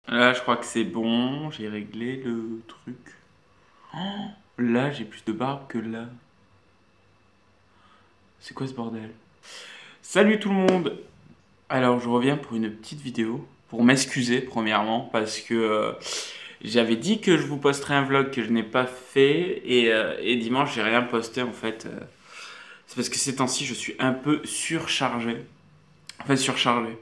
Là, je crois que c'est bon. J'ai réglé le truc. Oh, là, j'ai plus de barbe que là. C'est quoi ce bordel? Salut tout le monde! Alors, je reviens pour une petite vidéo. Pour m'excuser, premièrement, parce que j'avais dit que je vous posterais un vlog que je n'ai pas fait. Et dimanche, j'ai rien posté en fait. C'est parce que ces temps-ci, je suis un peu surchargé. En fait, surchargé.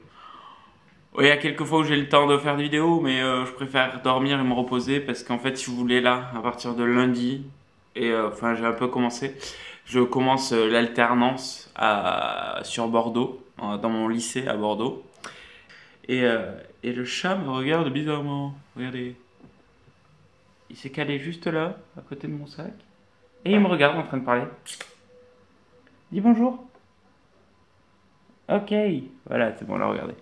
Oui, il y a quelques fois où j'ai le temps de faire des vidéos, mais je préfère dormir et me reposer parce qu'en fait, si vous voulez, là, à partir de lundi, enfin, j'ai un peu commencé, je commence l'alternance sur Bordeaux, dans mon lycée à Bordeaux. Et le chat me regarde bizarrement. Regardez, il s'est calé juste là, à côté de mon sac, et il me regarde en train de parler. Dis bonjour. Ok, voilà, c'est bon, là, regardez.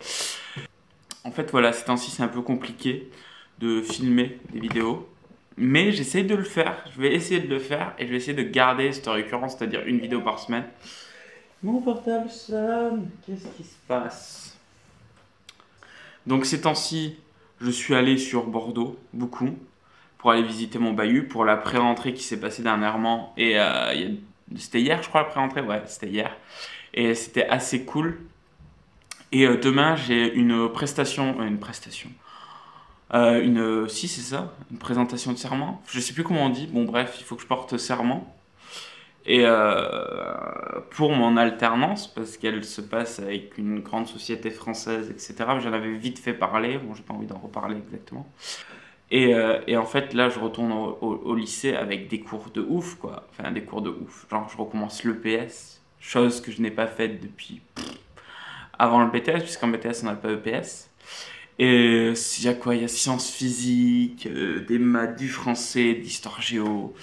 En fait, voilà, ces temps-ci, c'est un peu compliqué de filmer des vidéos. Mais j'essaie de le faire. Je vais essayer de le faire et je vais essayer de garder cette récurrence, c'est-à-dire une vidéo par semaine. Mon portable sonne. Qu'est-ce qui se passe? Donc ces temps-ci, je suis allé sur Bordeaux, beaucoup, pour aller visiter mon bahut, pour la pré-rentrée qui s'est passée dernièrement. C'était hier, je crois, la pré-rentrée? Ouais, c'était hier. Et c'était assez cool. Et demain, j'ai si c'est ça, une présentation de serment. Je sais plus comment on dit. Bon bref, il faut que je porte serment. Et pour mon alternance, parce qu'elle se passe avec une grande société française, etc. J'en avais vite fait parler. Bon, j'ai pas envie d'en reparler exactement. Et en fait, là, je retourne au lycée avec des cours de ouf, quoi. Enfin, des cours de ouf. Genre, je recommence l'EPS, chose que je n'ai pas faite depuis avant le BTS, puisqu'en BTS, on n'a pas EPS. Et il y a quoi? Il y a sciences physiques, des maths, du français, de l'histoire géo.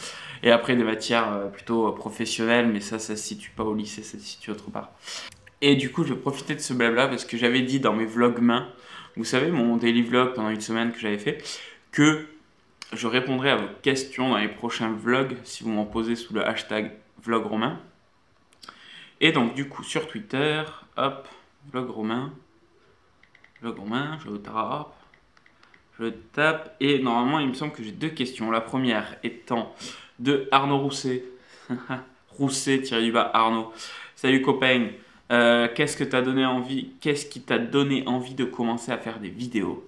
Et après des matières plutôt professionnelles, mais ça se situe pas au lycée, ça se situe autre part. Et du coup, je vais profiter de ce blabla parce que j'avais dit dans mes vlogs mains, vous savez, mon daily vlog pendant une semaine que j'avais fait, que je répondrai à vos questions dans les prochains vlogs si vous m'en posez sous le hashtag vlog romain. Et donc, du coup, sur Twitter, hop, vlog romain, je tape et normalement il me semble que j'ai deux questions. La première étant de Arnaud Rousset. Rousset-du-bas Arnaud. Salut copain. Qu'est-ce qui t'a donné envie de commencer à faire des vidéos?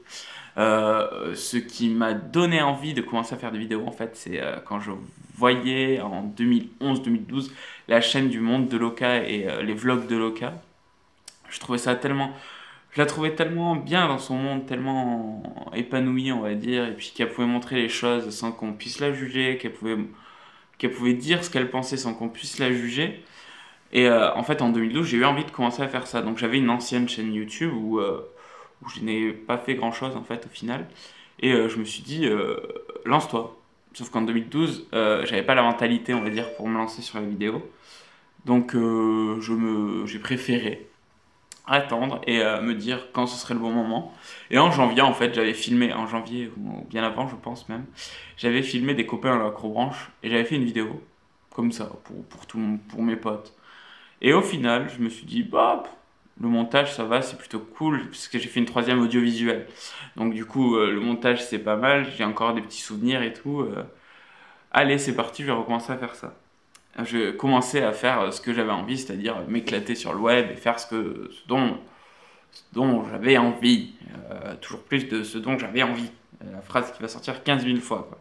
Ce qui m'a donné envie de commencer à faire des vidéos, en fait, c'est quand je voyais en 2011-2012 la chaîne du Monde de Loca et les vlogs de Loca. Je trouvais ça tellement je la trouvais tellement bien dans son monde, tellement épanouie, on va dire, et puis qu'elle pouvait montrer les choses sans qu'on puisse la juger, qu'elle pouvait dire ce qu'elle pensait sans qu'on puisse la juger. Et en fait, en 2012, j'ai eu envie de commencer à faire ça. Donc j'avais une ancienne chaîne YouTube où je n'ai pas fait grand-chose, en fait, au final. Et je me suis dit, lance-toi. Sauf qu'en 2012, j'avais pas la mentalité, on va dire, pour me lancer sur la vidéo. Donc j'ai préféré attendre et me dire quand ce serait le bon moment. Et en janvier, en fait, j'avais filmé, en janvier, ou bien avant, je pense même, j'avais filmé des copains à l'acrobranche et j'avais fait une vidéo, comme ça, pour mes potes. Et au final, je me suis dit, bah, le montage, ça va, c'est plutôt cool, parce que j'ai fait une troisième audiovisuelle. Donc, du coup, le montage, c'est pas mal, j'ai encore des petits souvenirs et tout. Allez, c'est parti, je vais recommencer à faire ça. Je commençais à faire ce que j'avais envie, c'est-à-dire m'éclater sur le web et faire ce dont j'avais envie. Toujours plus de ce dont j'avais envie. La phrase qui va sortir 15 000 fois, quoi.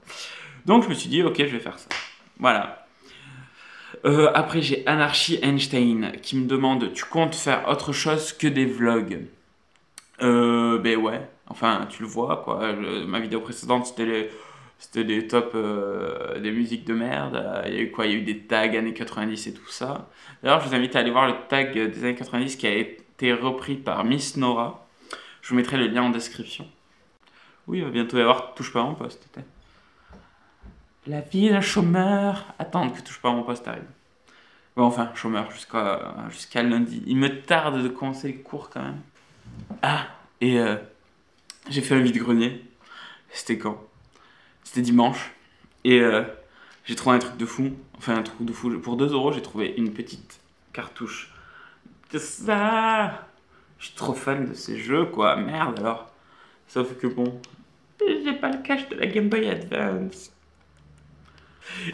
Donc je me suis dit, ok, je vais faire ça. Voilà. Après, j'ai Anarchy Einstein qui me demande, tu comptes faire autre chose que des vlogs? Ben ouais. Enfin, tu le vois, quoi. Ma vidéo précédente, c'était des tops des musiques de merde. Il y a eu quoi? Il y a eu des tags années 90 et tout ça. D'ailleurs, je vous invite à aller voir le tag des années 90 qui a été repris par Miss Nora. Je vous mettrai le lien en description. Oui, il va bientôt y avoir Touche pas à mon poste. La vie d'un chômeur. Attendre que Touche pas à mon poste arrive. Bon, enfin, chômeur jusqu'à lundi. Il me tarde de commencer les cours quand même. Ah, et j'ai fait un vide-grenier. C'était quand? C'était dimanche. Et j'ai trouvé un truc de fou. Enfin, un truc de fou. Pour 2 euros, j'ai trouvé une petite cartouche de ça. Je suis trop fan de ces jeux, quoi. Merde, alors. Sauf que bon, j'ai pas le cache de la Game Boy Advance.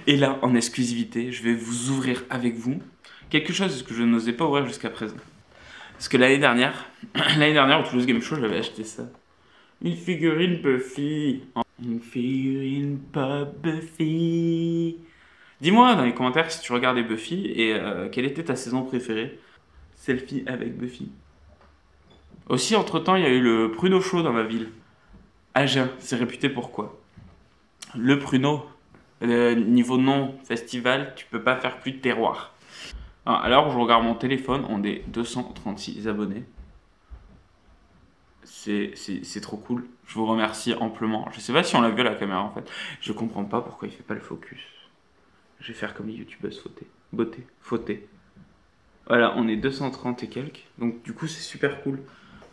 Et là, en exclusivité, je vais vous ouvrir avec vous quelque chose que je n'osais pas ouvrir jusqu'à présent. Parce que l'année dernière au Toulouse Game Show, j'avais acheté ça. Une figurine Buffy. Une figurine Pop Buffy. Dis-moi dans les commentaires si tu regardais Buffy et quelle était ta saison préférée. Selfie avec Buffy. Aussi, entre-temps, il y a eu le Pruneau Show dans ma ville. Agen, c'est réputé pour quoi? Le Pruneau, niveau nom festival, tu peux pas faire plus de terroir. Alors, je regarde mon téléphone, on est 236 abonnés. C'est trop cool. Je vous remercie amplement. Je sais pas si on l'a vu à la caméra en fait. Je comprends pas pourquoi il fait pas le focus. Je vais faire comme les youtubeuses fauter. Voilà, on est 230 et quelques. Donc du coup c'est super cool.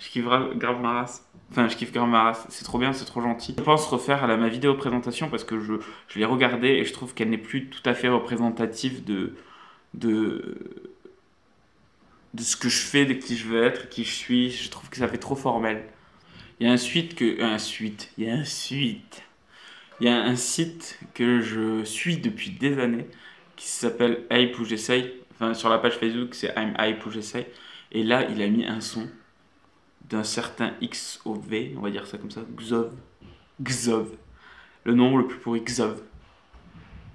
Je kiffe grave ma race. Enfin je kiffe grave ma race. C'est trop bien, c'est trop gentil. Je pense refaire ma vidéo présentation parce que je l'ai regardée et je trouve qu'elle n'est plus tout à fait représentative de ce que je fais, de qui je veux être, qui je suis. Je trouve que ça fait trop formel. Il y a un site que je suis depuis des années qui s'appelle Hype où j'essaye. Enfin, sur la page Facebook, c'est I'm Hype où j'essaye. Et là, il a mis un son d'un certain XOV, on va dire ça comme ça, Xov. Le nom le plus pourri, Xov.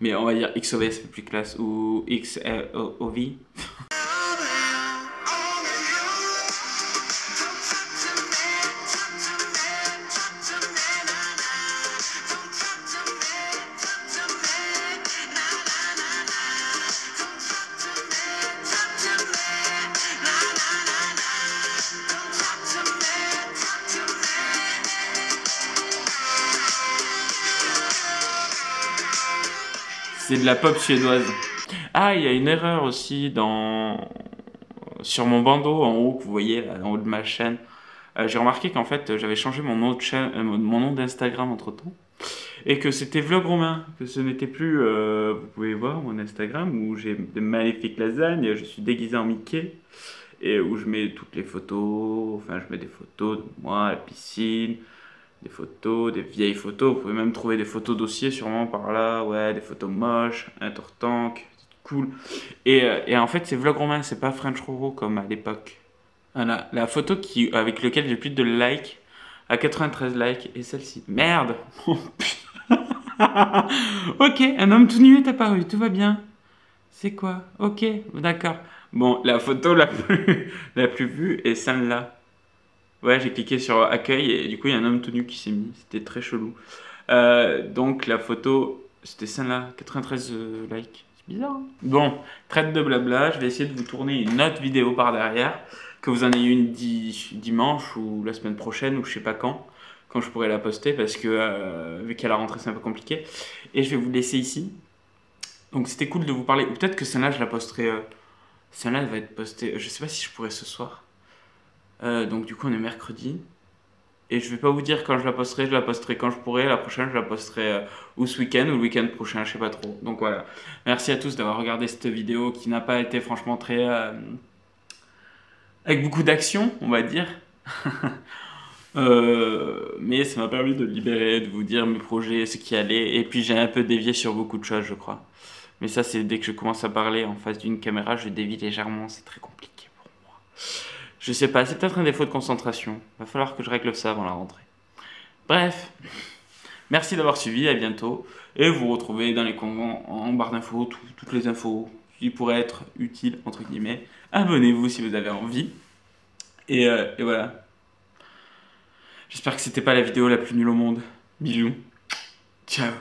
Mais on va dire XOV, ça fait plus classe. Ou XOV. C'est de la pop suédoise. Ah, il y a une erreur aussi sur mon bandeau en haut que vous voyez là, en haut de ma chaîne. J'ai remarqué qu'en fait j'avais changé mon nom de chaîne, mon nom d'Instagram entre temps et que c'était Vlog Romain, que ce n'était plus. Vous pouvez voir mon Instagram où j'ai de maléfiques lasagnes, je suis déguisé en Mickey et où je mets toutes les photos. Enfin, je mets des photos de moi à la piscine. Des photos, des vieilles photos. Vous pouvez même trouver des photos dossiers sûrement par là. Ouais, des photos moches, un tortank, cool. Et en fait, c'est Vlog Romain, c'est pas French Roro comme à l'époque. Voilà, la photo avec laquelle j'ai plus de likes, à 93 likes, et celle-ci. Merde. Oh, putain. Ok, un homme tout nu est apparu, tout va bien. C'est quoi? Ok, d'accord. Bon, la photo la plus vue est celle-là. Ouais, j'ai cliqué sur accueil et du coup il y a un homme tout nu qui s'est mis. C'était très chelou. Donc la photo, c'était celle-là, 93 likes. C'est bizarre, hein? Bon, traite de blabla, je vais essayer de vous tourner une autre vidéo par derrière. Que vous en ayez une dimanche ou la semaine prochaine ou je sais pas quand je pourrai la poster parce que vu qu'à la rentrée c'est un peu compliqué. Et je vais vous laisser ici. Donc c'était cool de vous parler. Ou peut-être que celle-là je la posterai. Celle-là elle va être postée. Je sais pas si je pourrai ce soir. Donc du coup on est mercredi. Et je vais pas vous dire quand je la posterai quand je pourrai. La prochaine je la posterai ou ce week-end ou le week-end prochain, je sais pas trop. Donc voilà. Merci à tous d'avoir regardé cette vidéo qui n'a pas été franchement très... avec beaucoup d'action, on va dire. Mais ça m'a permis de libérer, de vous dire mes projets, ce qui allait. Et puis j'ai un peu dévié sur beaucoup de choses, je crois. Mais ça c'est dès que je commence à parler en face d'une caméra, je dévie légèrement, c'est très compliqué pour moi. Je sais pas, c'est peut-être un défaut de concentration. Va falloir que je règle ça avant la rentrée. Bref, merci d'avoir suivi, à bientôt. Et vous retrouvez dans les en barre d'infos toutes les infos qui pourraient être utiles, entre guillemets. Abonnez-vous si vous avez envie. Et voilà. J'espère que c'était pas la vidéo la plus nulle au monde. Bisous. Ciao.